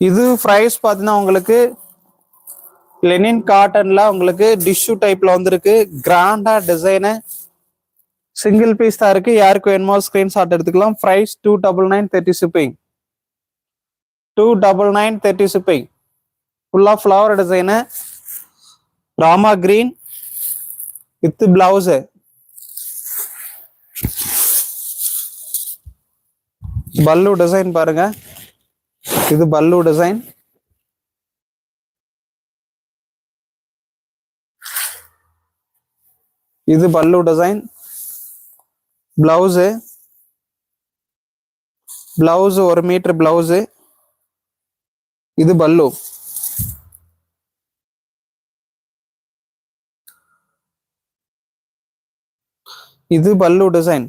இது பிரைஸ் பாத்தீங்கன்னா உங்களுக்கு லெனின் காட்டன்ல உங்களுக்கு டிஷ்யூ டைப்ல வந்திருக்கு. கிராண்டா டிசைனு, சிங்கிள் பீஸ் தான் இருக்கு. யாருக்கு வேணுமோ ஸ்கிரீன்ஷாட் எடுத்துக்கலாம். Price 299 30 shipping. 299 30 ஷிப்பிங். ஃபுல்லா flower design, Rama green with blouse. Pallu design பாருங்க, இது பல்லு டிசைன். இது பல்லு டிசைன். Blouse 1 metre blouse. இது பல்லு. இது பல்லு டிசைன்.